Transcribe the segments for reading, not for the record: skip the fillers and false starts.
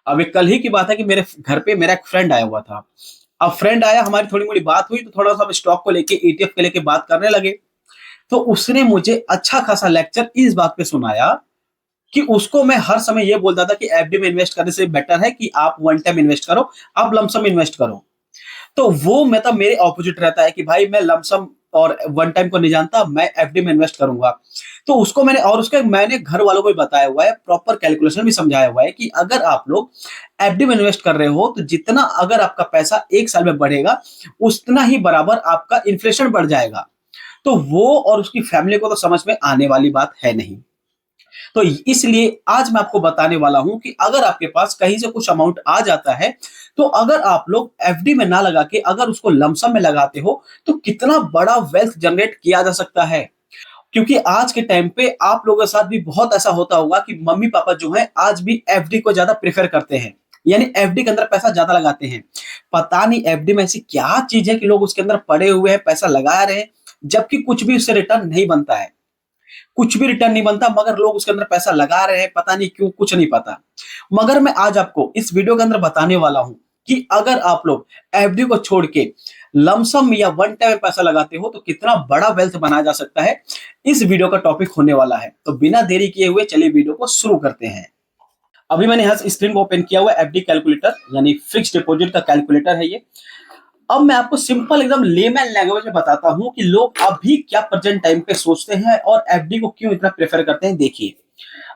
अब एक कल ही की बात है कि मेरे घर पे मेरा एक फ्रेंड आया हुआ था। अब फ्रेंड आया, हमारी थोड़ी-मोड़ी बात हुई, तो थोड़ा-सा हम स्टॉक को लेके, ईटीएफ को लेके बात करने लगे। तो उसने मुझे अच्छा खासा लेक्चर इस बात पे सुनाया कि उसको मैं हर समय ये बोलता था कि एफडी में इन्वेस्ट करने से बेटर है कि आप वन टाइम इन्वेस्ट करो, आप लमसम इन्वेस्ट करो। तो वो मतलब मेरे ऑपोजिट रहता है कि भाई मैं लमसम और वन टाइम को नहीं जानता, मैं एफडी में इन्वेस्ट करूंगा। तो उसको मैंने और उसके मैंने घर वालों को भी बताया हुआ है, प्रॉपर कैलकुलेशन भी समझाया हुआ है कि अगर आप लोग एफडी में इन्वेस्ट कर रहे हो तो जितना अगर आपका पैसा एक साल में बढ़ेगा, उतना ही बराबर आपका इन्फ्लेशन बढ़ जाएगा। तो वो और उसकी फैमिली को तो समझ में आने वाली बात है नहीं। तो इसलिए आज मैं आपको बताने वाला हूं कि अगर आपके पास कहीं से कुछ अमाउंट आ जाता है, तो अगर आप लोग एफडी में ना लगा के अगर उसको लमसम में लगाते हो, तो कितना बड़ा वेल्थ जनरेट किया जा सकता है। क्योंकि आज के टाइम पे आप लोगों के साथ भी बहुत ऐसा होता होगा कि मम्मी पापा जो है आज भी एफडी को ज्यादा प्रेफर करते हैं, यानी एफडी के अंदर पैसा ज्यादा लगाते हैं। पता नहीं एफडी में ऐसी क्या चीज है कि लोग उसके अंदर पड़े हुए हैं, पैसा लगा रहे हैं, जबकि कुछ भी उससे रिटर्न नहीं बनता है। कुछ भी रिटर्न नहीं बनता, मगर लोग उसके अंदर पैसा लगा रहे हैं, पता नहीं क्यों, कुछ नहीं पता। मगर मैं आज आपको इस वीडियो के अंदर बताने वाला हूं कि अगर आप लोग एफडी को छोड़ के लमसम या वन टाइम में पैसा लगाते हो तो कितना बड़ा वेल्थ बनाया जा सकता है, इस वीडियो का टॉपिक होने वाला है। तो बिना देरी किए हुए चलिए वीडियो को शुरू करते हैं। अभी मैंने यहाँ स्क्रीन को ओपन किया हुआ है, एफडी कैलकुलेटर यानी फिक्स डिपॉजिट का कैलकुलेटर है ये। अब मैं आपको सिंपल एकदम लेमैन लैंग्वेज में बताता हूं कि लोग अभी क्या प्रेजेंट टाइम पे सोचते हैं और एफडी को क्यों इतना प्रेफर करते हैं। देखिए,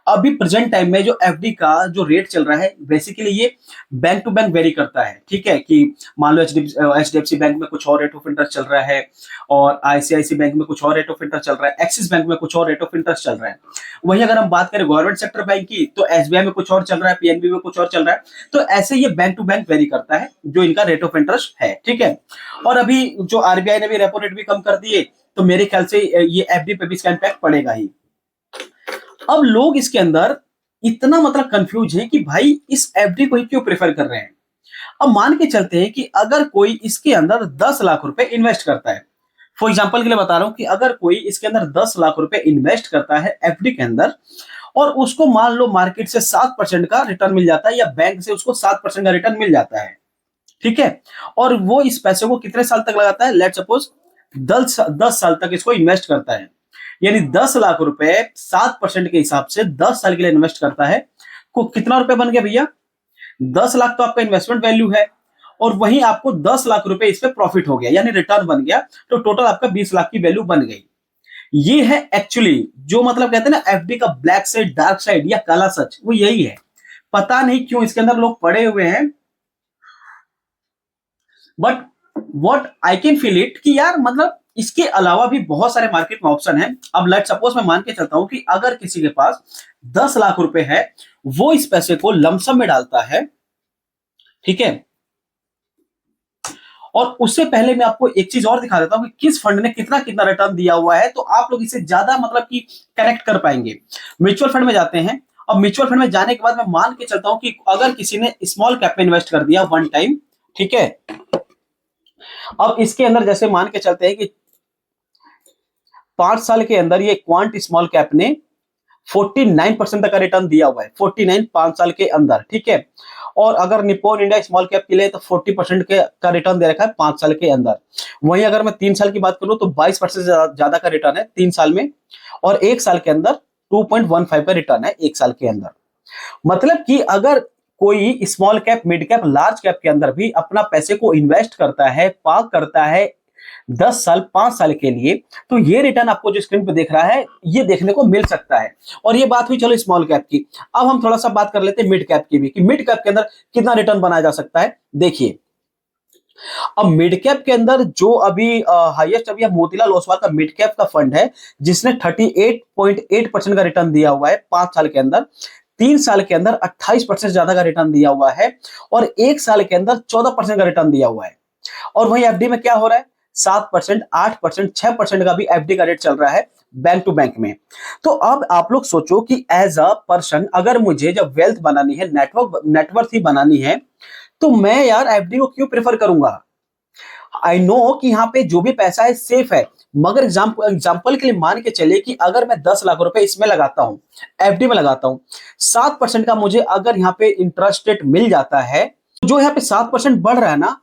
अभी प्रेजेंट टाइम में जो एफडी का जो रेट चल रहा है, बेसिकली ये बैंक टू बैंक वेरी करता है। ठीक है, कि मान लो एचडीएफसी बैंक में कुछ और रेट ऑफ इंटरेस्ट चल रहा है, और आईसीआईसी बैंक में कुछ और रेट ऑफ इंटरेस्ट चल रहा है, एक्सिस बैंक में कुछ और रेट ऑफ इंटरेस्ट चल रहा है। वहीं अगर हम बात करें गवर्नमेंट सेक्टर बैंक की, तो एसबीआई में कुछ और चल रहा है, पीएनबी में कुछ और चल रहा है। तो ऐसे ये बैंक टू बैंक वेरी करता है जो इनका रेट ऑफ इंटरेस्ट है। ठीक है, और अभी जो आरबीआई ने भी रेपो रेट भी कम कर दिए, तो मेरे ख्याल से ये एफडी पे भी इसका इम्पैक्ट पड़ेगा ही। अब लोग इसके अंदर इतना मतलब कंफ्यूज है कि भाई इस एफडी को ही क्यों प्रेफर कर रहे हैं। अब मान के चलते हैं कि अगर कोई इसके अंदर 10 लाख रुपए इन्वेस्ट करता है, फॉर एग्जांपल के लिए बता रहा हूं कि अगर कोई इसके अंदर 10 लाख रुपए इन्वेस्ट करता है एफडी के अंदर, और उसको मान लो मार्केट से 7% का रिटर्न मिल जाता है, या बैंक से उसको 7% का रिटर्न मिल जाता है। ठीक है, और वो इस पैसे को कितने साल तक लगाता है, लेट सपोज 10 साल तक इसको इन्वेस्ट करता है, यानी 10 लाख रुपए 7% के हिसाब से 10 साल के लिए इन्वेस्ट करता है। को कितना रुपए बन गया भैया, 10 लाख तो आपका इन्वेस्टमेंट वैल्यू है, और वहीं आपको 10 लाख रुपए इस पे प्रॉफिट हो गया, यानी रिटर्न बन गया। तो टोटल आपका 20 लाख की वैल्यू बन गई। ये है एक्चुअली जो मतलब कहते हैं ना एफडी का ब्लैक साइड, डार्क साइड या काला सच, वो यही है। पता नहीं क्यों इसके अंदर लोग पड़े हुए हैं, but what I can feel it कि यार मतलब इसके अलावा भी बहुत सारे मार्केट में ऑप्शन है। अब लेट सपोज मैं मान के चलता हूं कि अगर किसी के पास 10 लाख रुपए है, वो इस पैसे को लमसम में डालता है। ठीक है, और उससे पहले मैं आपको एक चीज और दिखा देता हूं कि किस फंड ने कितना कितना रिटर्न दिया हुआ है, तो आप लोग इसे ज्यादा मतलब कि कनेक्ट कर पाएंगे। म्यूचुअल फंड में जाते हैं। अब म्यूचुअल फंड में जाने के बाद मैं मान के चलता हूं कि अगर किसी ने स्मॉल कैप में इन्वेस्ट कर दिया वन टाइम, ठीक है, अब इसके अंदर जैसे मान के चलते हैं कि 5 साल के अंदर ये क्वांट स्मॉल कैप ने 49% तक का रिटर्न दिया हुआ है, 49 5 साल के अंदर। ठीक है, और अगर निप्पॉन इंडिया स्मॉल कैप के लिए तो 40% का रिटर्न दे रखा है 5 साल के अंदर। वहीं अगर मैं 3 साल की बात करूं तो 22% से ज्यादा का रिटर्न है 3 साल में, और एक साल के अंदर 2.15 का रिटर्न है एक साल के अंदर। मतलब कि अगर कोई small cap, mid cap, large cap के अंदर भी अपना पैसे को इन्वेस्ट करता है, पार्क करता है 10 साल 5 साल के लिए, तो ये रिटर्न आपको जो स्क्रीन पे देख रहा है ये देखने को मिल सकता है। और ये बात हुई चलो स्मॉल कैप की। अब हम थोड़ा सा बात कर लेते हैं मिड कैप की भी, कि मिड कैप के अंदर कितना रिटर्न बनाया जा सकता है। देखिए, अब मिड कैप के अंदर जो अभी हाईएस्ट अभी मोतीलाल ओसवाल का मिड कैप का फंड है, जिसने 38.8% का रिटर्न दिया हुआ है 5 साल के अंदर। 3 साल के अंदर 28% ज्यादा का रिटर्न दिया हुआ है, और एक साल के अंदर 14% का रिटर्न दिया हुआ है। और वहीं एफडी में क्या हो रहा है, 7%, 8%, 6% का भी एफडी का रेट चल रहा है बैंक टू बैंक में। तो अब आप लोग सोचो कि एज अ पर्सन अगर मुझे जब वेल्थ बनानी है, नेटवर्थ ही बनानी है, तो मैं यार एफडी को क्यों प्रेफर करूंगा। आई नो कि यहाँ पे जो भी पैसा है सेफ है, मगर एग्जाम्पल के लिए मान के चलिए कि अगर मैं 10 लाख रुपए इसमें लगाता हूं, एफडी में लगाता हूं, 7% का मुझे अगर यहाँ पे इंटरेस्ट रेट मिल जाता है, तो जो यहाँ पे 7% बढ़ रहा है ना,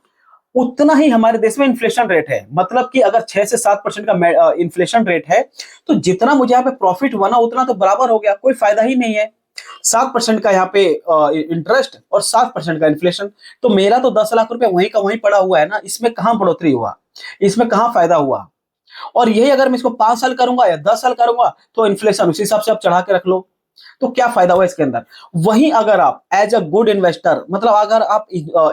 उतना ही हमारे देश में इन्फ्लेशन रेट है। मतलब कि अगर 6 से 7% का इन्फ्लेशन रेट है, तो जितना मुझे यहाँ पे प्रॉफिट हुआ ना, उतना तो बराबर हो गया, कोई फायदा ही नहीं है। 7% का यहाँ पे इंटरेस्ट और 7% का इन्फ्लेशन, तो मेरा तो 10 लाख रुपए वहीं का वहीं पड़ा हुआ है ना, इसमें कहां बढ़ोतरी हुआ, इसमें कहां फायदा हुआ। और यही अगर मैं इसको 5 साल करूंगा या 10 साल करूंगा, तो इन्फ्लेशन उसी हिसाब से आप चढ़ा के रख लो, तो क्या फायदा हुआ इसके अंदर। वहीं अगर आप एज अ गुड इन्वेस्टर, मतलब अगर आप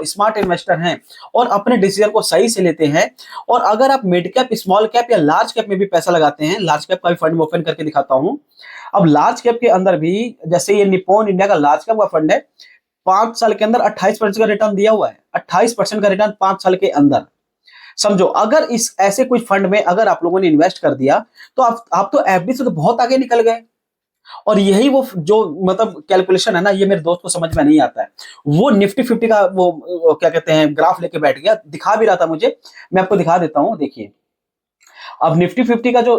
स्मार्ट इन्वेस्टर हैं और अपने डिसीजन को सही से लेते हैं, और अगर आप मिड कैप, स्मॉल कैप या लार्ज कैप में भी पैसा लगाते हैं, लार्ज कैप का भी फंड में ओपन करके दिखाता हूं। अब लार्ज कैप के अंदर भी, जैसे ये निप्पॉन इंडिया का लार्ज कैप का फंड है, 5 साल के अंदर 28% का रिटर्न दिया हुआ है, 28% का रिटर्न 5 साल के अंदर। समझो, अगर इस ऐसे कोई फंड में अगर आप लोगों ने इन्वेस्ट कर दिया, तो आप तो एफडी से तो बहुत आगे निकल गए। और यही वो जो मतलब कैलकुलेशन है ना, ये मेरे दोस्त को समझ में नहीं आता है। वो निफ्टी 50 का वो क्या कहते हैं ग्राफ लेके बैठ गया, दिखा भी रहा था मुझे, मैं आपको दिखा देता हूं, देखिए। अब निफ्टी 50 का जो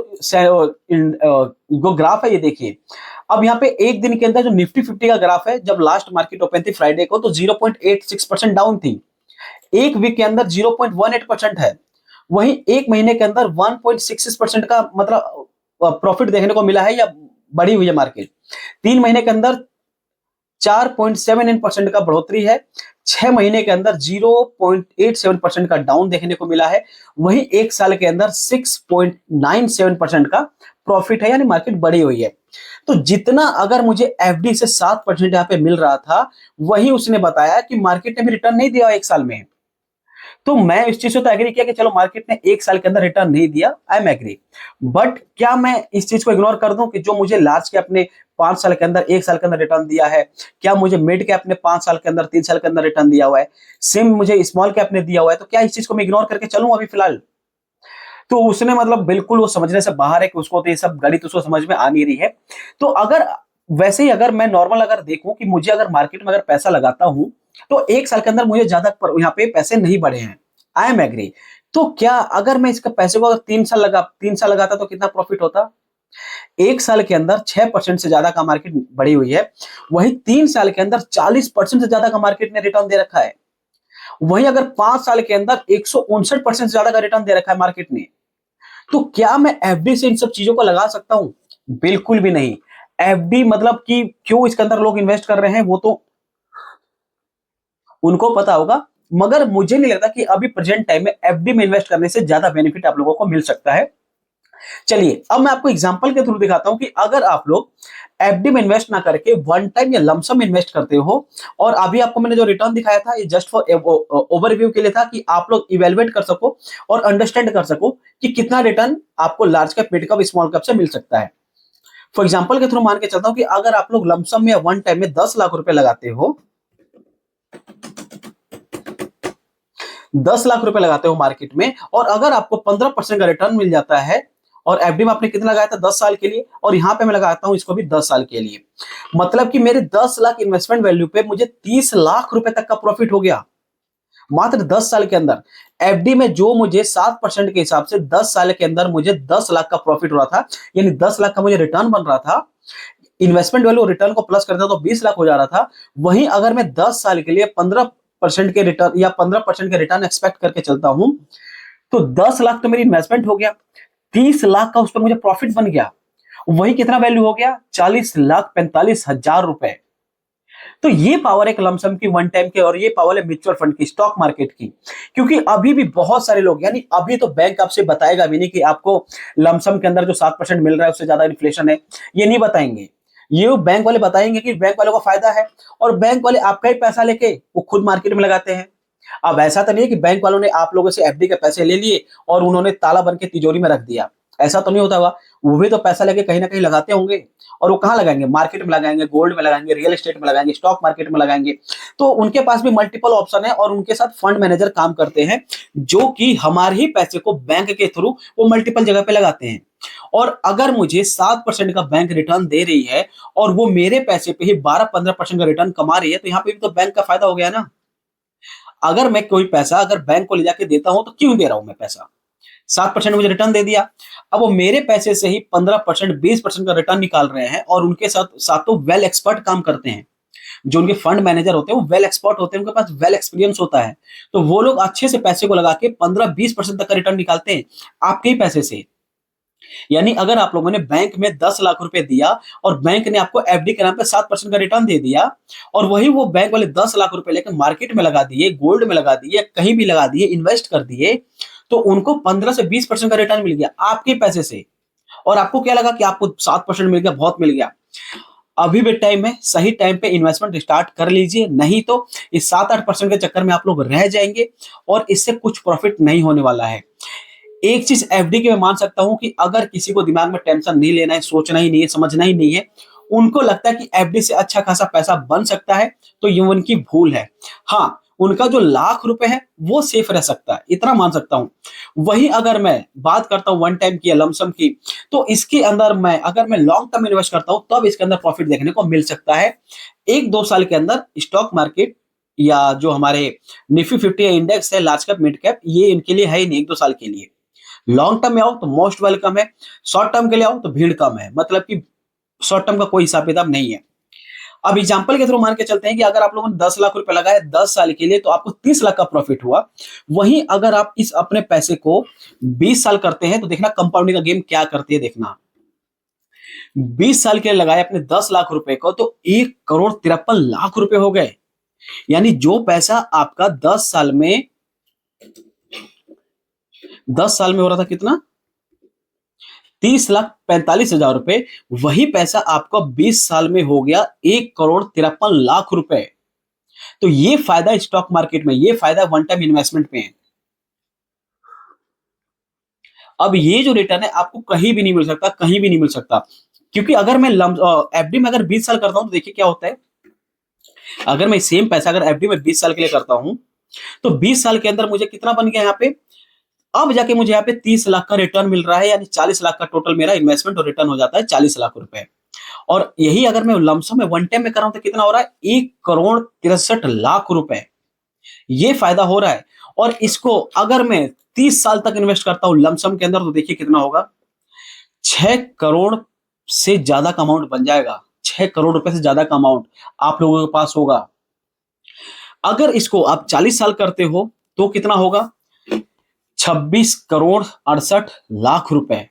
ग्राफ है, ये देखिए। अब यहाँ पे एक दिन के अंदर जो निफ्टी 50 का ग्राफ है, जब लास्ट मार्केट ओपन थी फ्राइडे को, तो 0.86% डाउन थी। एक वीक के अंदर 0.18% है। वहीं एक महीने के अंदर 1.66% का मतलब प्रॉफिट देखने को मिला है, या बढ़ी हुई है मार्केट। 3 महीने के अंदर 4.79% का बढ़ोतरी है। 6 महीने के अंदर 0.87% का डाउन देखने को मिला है। वहीं एक साल के अंदर 6.97% का प्रॉफिट है, यानी मार्केट बढ़ी हुई है। तो जितना अगर मुझे एफडी से 7% यहाँ पे मिल रहा था, वही उसने बताया कि मार्केट ने भी रिटर्न नहीं दिया एक साल में। तो मैं इस चीज से तो एग्री किया कि चलो मार्केट ने एक साल के अंदर रिटर्न नहीं दिया, आई एम एग्री। बट क्या मैं इस चीज को इग्नोर कर दूं कि जो मुझे लार्ज कैप ने 5 साल के अंदर, एक साल के अंदर रिटर्न दिया है, क्या मुझे मिड कैप ने 5 साल के अंदर, 3 साल के अंदर रिटर्न दिया हुआ है, सेम मुझे स्मॉल कैप ने दिया हुआ है, तो क्या इस चीज को मैं इग्नोर करके चलूं अभी फिलहाल। तो उसने मतलब बिल्कुल वो समझने से बाहर है कि उसको तो ये सब गणित उसको समझ में आ नहीं रही है। तो अगर वैसे ही अगर मैं नॉर्मल अगर देखूं कि मुझे अगर मार्केट में अगर पैसा लगाता हूं, तो एक साल के अंदर मुझे ज्यादा यहाँ पे पैसे नहीं बढ़े हैं, आई एम एग्री। तो क्या अगर मैं इसका पैसे को अगर 3 साल लगाता, तो कितना प्रॉफिट होता। एक साल के अंदर 6% से ज्यादा का मार्केट बढ़ी हुई है, वहीं 3 साल के अंदर 40% से ज्यादा का मार्केट ने रिटर्न दे रखा है। वहीं अगर 5 साल के अंदर 159% से ज्यादा का रिटर्न दे रखा है मार्केट ने, तो क्या मैं एफडी से इन सब चीजों को लगा सकता हूं। बिल्कुल भी नहीं। एफडी मतलब कि क्यों इसके अंदर लोग इन्वेस्ट कर रहे हैं, वो तो उनको पता होगा। मगर मुझे नहीं लगता कि अभी प्रेजेंट टाइम में एफडी में इन्वेस्ट करने से ज्यादा बेनिफिट आप लोगों को मिल सकता है। चलिए, अब मैं आपको एग्जांपल के थ्रू दिखाता हूं कि अगर आप लोग एफडी में इन्वेस्ट ना करके वन टाइम या लमसम इन्वेस्ट करते हो, और अभी आपको मैंने जो रिटर्न दिखाया था, ये जस्ट फॉर ओवरव्यू के लिए था कि आप लोग इवेलुएट कर सको और अंडरस्टैंड कर सको कि कितना रिटर्न आपको large cap, mid cap, small cap से मिल सकता है। फॉर एग्जाम्पल के थ्रू मान के चलता हूं कि अगर आप लोग लमसम या वन टाइम में 10 लाख रुपए लगाते हो, 10 लाख रुपए लगाते हो मार्केट में, और अगर आपको 15% का रिटर्न मिल जाता है, और एफडी में आपने कितना लगाया था 10 साल के लिए, और यहां पे मैं लगाता हूं इसको भी 10 साल के लिए, मतलब कि मेरे 10 लाख इन्वेस्टमेंट वैल्यू पे मुझे 30 लाख रुपए तक का प्रॉफिट हो गया मात्र 10 साल के अंदर। एफडी में जो मुझे 7% के हिसाब से 10 साल के अंदर मुझे 10 लाख का प्रॉफिट हो रहा था, यानी 10 लाख का मुझे रिटर्न बन रहा था, इन्वेस्टमेंट वैल्यू रिटर्न को प्लस करता तो 20 लाख हो जा रहा था। वहीं अगर मैं 10 साल के लिए 15% के रिटर्न या 15% के रिटर्न एक्सपेक्ट करके चलता हूं, तो 10 लाख तो मेरी इन्वेस्टमेंट हो गया, 30 लाख का उस पर मुझे प्रॉफिट बन गया। वही कितना वैल्यू हो गया, 40,45,000 रुपए। तो ये पावर है लमसम की, वन टाइम की, और ये पावर है म्यूचुअल फंड की, स्टॉक मार्केट की। क्योंकि अभी भी बहुत सारे लोग, यानी अभी तो बैंक आपसे बताएगा भी नहीं कि आपको लमसम के अंदर जो 7% मिल रहा है उससे ज्यादा इन्फ्लेशन है, ये नहीं बताएंगे। ये बैंक वाले बताएंगे कि बैंक वालों को फायदा है, और बैंक वाले आपका ही पैसा लेके वो खुद मार्केट में लगाते हैं। अब ऐसा तो नहीं है कि बैंक वालों ने आप लोगों से एफडी के पैसे ले लिए और उन्होंने ताला बन के तिजोरी में रख दिया, ऐसा तो नहीं होता हुआ। वो भी तो पैसा लेके कहीं ना कहीं लगाते होंगे, और वो कहाँ लगाएंगे, मार्केट में लगाएंगे, गोल्ड में लगाएंगे, रियल एस्टेट में लगाएंगे, स्टॉक मार्केट में लगाएंगे। तो उनके पास भी मल्टीपल ऑप्शन है, और उनके साथ फंड मैनेजर काम करते हैं, जो कि हमारे ही पैसे को बैंक के थ्रू वो मल्टीपल जगह पे लगाते हैं। और अगर मुझे 7% का बैंक रिटर्न दे रही है, और वो मेरे पैसे पे ही 12-15% का रिटर्न कमा रही है, तो यहाँ पे भी तो बैंक का फायदा हो गया ना। अगर मैं कोई पैसा अगर बैंक को ले जाके देता हूं, तो क्यों दे रहा हूं मैं पैसा, 7% मुझे रिटर्न दे दिया। अब वो मेरे पैसे से ही 15%, 20% का रिटर्न निकाल रहे हैं और उनके साथ साथ तो वेल एक्सपर्ट काम करते हैं। जो उनके फंड मैनेजर होते हैं वो वेल एक्सपर्ट होते हैं, उनके पास वेल एक्सपीरियंस होता है। तो वो लोग अच्छे से पैसे को लगा के 15-20% तक का रिटर्न निकालते हैं आपके ही पैसे से। यानी अगर आप लोगों ने बैंक में 10 लाख रुपए दिया और बैंक ने आपको एफडी के नाम पे 7% का रिटर्न दे दिया और वही वो बैंक वाले 10 लाख रुपए लेकर मार्केट में लगा दिए, गोल्ड में लगा दिए, कहीं भी लगा दिए, इन्वेस्ट कर दिए, तो उनको 15 से 20% का रिटर्न मिल गया आपके पैसे से। और आपको क्या लगा कि आपको 7% मिल गया, बहुत मिल गया। अभी भी टाइम है, सही टाइम पे इन्वेस्टमेंट स्टार्ट कर लीजिए, नहीं तो इस 7-8% के चक्कर में आप लोग रह जाएंगे और इससे कुछ प्रॉफिट नहीं होने वाला है। एक चीज एफडी की मैं मान सकता हूं कि अगर किसी को दिमाग में टेंशन नहीं लेना है, सोचना ही नहीं है, समझना ही नहीं है, उनको लगता है कि एफडी से अच्छा खासा पैसा बन सकता है, तो ये उनकी भूल है। हाँ, उनका जो लाख रुपए है वो सेफ रह सकता है, इतना मान सकता हूं। वही अगर मैं बात करता हूं वन टाइम की या लमसम की, तो इसके अंदर अगर मैं लॉन्ग टर्म इन्वेस्ट करता हूं तब इसके अंदर प्रॉफिट देखने को मिल सकता है। 1-2 साल के अंदर स्टॉक मार्केट या जो हमारे निफ्टी 50 इंडेक्स है, लार्ज कैप मिड कैप, ये इनके लिए है ही नहीं 1-2 साल के लिए। लॉन्ग टर्म में आओ तो मोस्ट वेलकम है, शॉर्ट टर्म के लिए आओ तो भीड़ कम है, मतलब कि शॉर्ट टर्म का कोई हिसाब किताब नहीं है। अब एग्जांपल के थ्रू मान के चलते हैं कि अगर आप लोगों ने 10 लाख रुपए लगाए 10 साल के लिए तो आपको 30 लाख का प्रॉफिट हुआ। वहीं अगर आप इस अपने पैसे को 20 साल करते हैं तो देखना कंपाउंडिंग का गेम क्या करती है, देखना। 20 साल के लिए लगाए अपने 10 लाख रुपए को तो 1 करोड़ 53 लाख रुपए हो गए। यानी जो पैसा आपका 10 साल में हो रहा था कितना, 30,45,000 रुपए, वही पैसा आपका 20 साल में हो गया 1 करोड़ 53 लाख रुपए। तो ये फायदा स्टॉक मार्केट में, ये फायदा वन टाइम इन्वेस्टमेंट में है। अब ये जो रिटर्न है आपको कहीं भी नहीं मिल सकता, कहीं भी नहीं मिल सकता। क्योंकि अगर मैं एफडी में अगर 20 साल करता हूं तो देखिए क्या होता है। अगर मैं सेम पैसा अगर एफडी में 20 साल के लिए करता हूं तो 20 साल के अंदर मुझे कितना बन गया यहाँ पे, अब जाके मुझे यहाँ पे 30 लाख का रिटर्न मिल रहा है, यानी 40 लाख का टोटल मेरा इन्वेस्टमेंट और रिटर्न हो जाता है 40 लाख रुपए। और यही अगर मैं लमसम में वन टाइम में कर रहा हूं तो कितना हो रहा है, 1 करोड़ 63 लाख रुपए। ये फायदा हो रहा है। और इसको अगर मैं 30 साल तक इन्वेस्ट करता हूं लमसम के अंदर तो देखिए कितना होगा, 6 करोड़ से ज्यादा का अमाउंट बन जाएगा। 6 करोड़ रुपए से ज्यादा का अमाउंट आप लोगों के पास होगा। अगर इसको आप 40 साल करते हो तो कितना होगा, 26 करोड़ 68 लाख रुपए।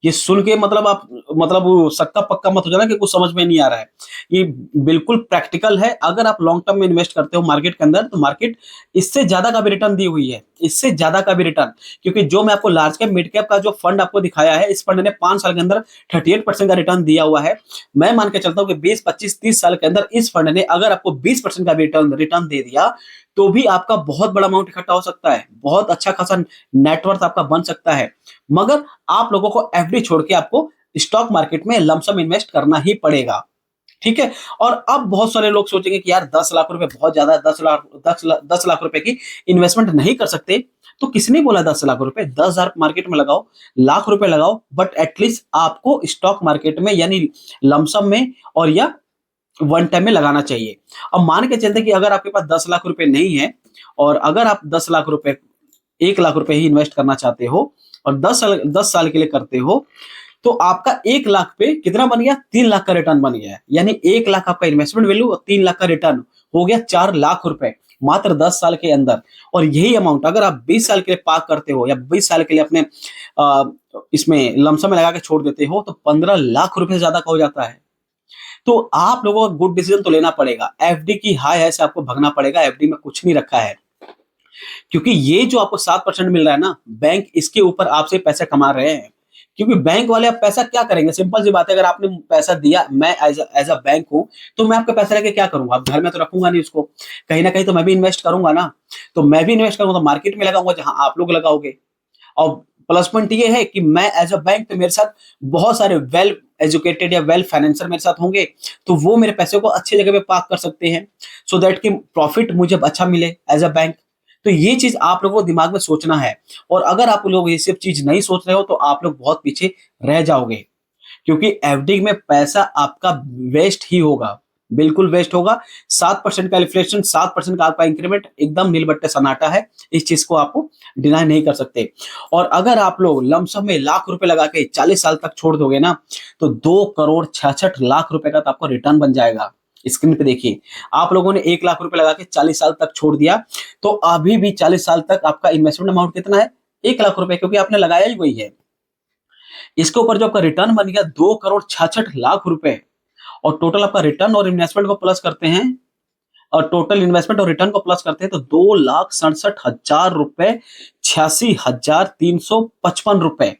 ये सुन के मतलब आप मतलब वो सक्का पक्का मत हो जाना कि कुछ समझ में नहीं आ रहा है। ये बिल्कुल प्रैक्टिकल है। अगर आप लॉन्ग टर्म में इन्वेस्ट करते हो मार्केट के अंदर तो मार्केट इससे ज्यादा का भी रिटर्न दी हुई है, इससे ज्यादा का भी रिटर्न। क्योंकि जो मैं आपको लार्ज कैप मिड कैप का जो फंड आपको दिखाया है, इस फंड ने 5 साल के अंदर 38% का रिटर्न दिया हुआ है। मैं मान के चलता हूँ कि 20-25-30 साल के अंदर इस फंड ने अगर आपको 20% का रिटर्न दे दिया तो भी आपका बहुत बड़ा अमाउंट इकट्ठा हो सकता है, बहुत अच्छा खासा नेटवर्थ आपका बन सकता है। मगर आप लोगों को एफडी छोड़ के आपको स्टॉक मार्केट में लमसम इन्वेस्ट करना ही पड़ेगा, ठीक है। और अब बहुत सारे लोग सोचेंगे कि यार 10 लाख रुपए बहुत ज्यादा है, 10 लाख रुपए की इन्वेस्टमेंट नहीं कर सकते। तो किसने बोला 10 लाख रुपए, 10,000 मार्केट में लगाओ, लाख रुपए लगाओ, बट एटलीस्ट आपको स्टॉक मार्केट में यानी लमसम में और या वन टाइम में लगाना चाहिए। अब मान के चलते कि अगर आपके पास 10 लाख रुपए नहीं है और अगर आप 10 लाख रुपए 1 लाख रुपए ही इन्वेस्ट करना चाहते हो और 10 साल के लिए करते हो तो आपका 1 लाख पे कितना बन गया, 3 लाख का रिटर्न बन गया है। यानी 1 लाख आपका इन्वेस्टमेंट वैल्यू और 3 लाख का रिटर्न हो गया 4 लाख रुपए मात्र 10 साल के अंदर। और यही अमाउंट अगर आप 20 साल के लिए पार्क करते हो या 20 साल के लिए अपने इसमें लमसम में लगा के छोड़ देते हो तो 15 लाख रुपए से ज्यादा का हो जाता है। तो आप लोगों को गुड डिसीजन तो लेना पड़ेगा। एफडी की हाय है से आपको भगना पड़ेगा, एफडी में कुछ नहीं रखा है। क्योंकि ये जो आपको 7% मिल रहा है ना, बैंक इसके ऊपर आपसे पैसे कमा रहे हैं। क्योंकि बैंक वाले आप पैसा क्या करेंगे, सिंपल सी बात है। अगर आपने पैसा दिया, मैं एज अ बैंक हूं तो मैं आपका पैसा लेके क्या करूंगा, अब घर में तो रखूंगा नहीं उसको, कहीं ना कहीं तो मैं भी इन्वेस्ट करूंगा ना। तो मैं भी इन्वेस्ट करूंगा तो मार्केट में लगाऊंगा जहां आप लोग लगाओगे। और प्लस पॉइंट ये है कि मैं एज अ बैंक तो मेरे साथ बहुत सारे वेल एजुकेटेड या वेल फाइनेंसर मेरे साथ होंगे, तो वो मेरे पैसे को अच्छी जगह पे पार्क कर सकते हैं सो दैट कि प्रॉफिट मुझे अच्छा मिले एज अ बैंक। तो ये चीज आप लोगों को दिमाग में सोचना है। और अगर आप लोग ये सब चीज नहीं सोच रहे हो तो आप लोग बहुत पीछे रह जाओगे। क्योंकि एफडी में पैसा आपका वेस्ट ही होगा, बिल्कुल वेस्ट होगा। 7% का इन्फ्लेशन, 7% का आपका इंक्रीमेंट, एकदम नीलबट्टे सन्नाटा है। इस चीज को आप डिनाई नहीं कर सकते। और अगर आप लोग लमसम में लाख रुपए लगा के 40 साल तक छोड़ दोगे ना, तो 2 करोड़ 66 लाख रुपए का तो आपको रिटर्न बन जाएगा। स्क्रीन पे देखिए, आप लोगों ने 1 लाख रुपए लगा के 40 साल तक छोड़ दिया, तो अभी भी 40 साल तक आपका इन्वेस्टमेंट अमाउंट कितना है? 1 लाख रुपए, क्योंकि आपने लगाया ही वही है। इसके ऊपर जो आपका रिटर्न बन गया 2 करोड़ 66 लाख रुपए, और टोटल आपका रिटर्न और इन्वेस्टमेंट को प्लस करते हैं, और टोटल इन्वेस्टमेंट और रिटर्न को प्लस करते हैं, तो 2,67,000 रुपए, 86,355 रुपए।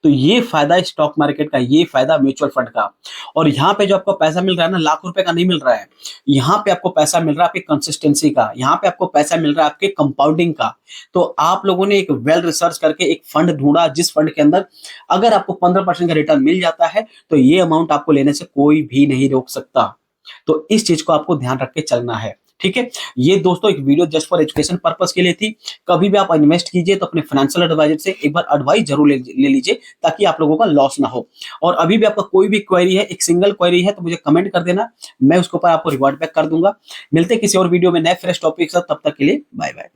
तो ये फायदा स्टॉक मार्केट का, ये फायदा म्यूचुअल फंड का। और यहाँ पे जो आपको पैसा मिल रहा है ना, लाख रुपए का नहीं मिल रहा है। यहाँ पे आपको पैसा मिल रहा है आपकी कंसिस्टेंसी का, यहाँ पे आपको पैसा मिल रहा है आपके कंपाउंडिंग का। तो आप लोगों ने एक वेल रिसर्च करके एक फंड ढूंढा, जिस फंड के अंदर अगर आपको 15% का रिटर्न मिल जाता है, तो ये अमाउंट आपको लेने से कोई भी नहीं रोक सकता। तो इस चीज को आपको ध्यान रख के चलना है, ठीक है। ये दोस्तों एक video just for education purpose के लिए थी। कभी भी आप इन्वेस्ट कीजिए तो अपने फाइनेंशियल एडवाइजर से एक बार एडवाइस जरूर ले लीजिए, ताकि आप लोगों का लॉस ना हो। और अभी भी आपका कोई भी क्वेरी है, एक सिंगल क्वेरी है, तो मुझे कमेंट कर देना, मैं उसके ऊपर आपको रिवर्ट बैक कर दूंगा। मिलते हैं किसी और वीडियो में नए फ्रेश टॉपिक के साथ, तब तक के लिए बाय बाय।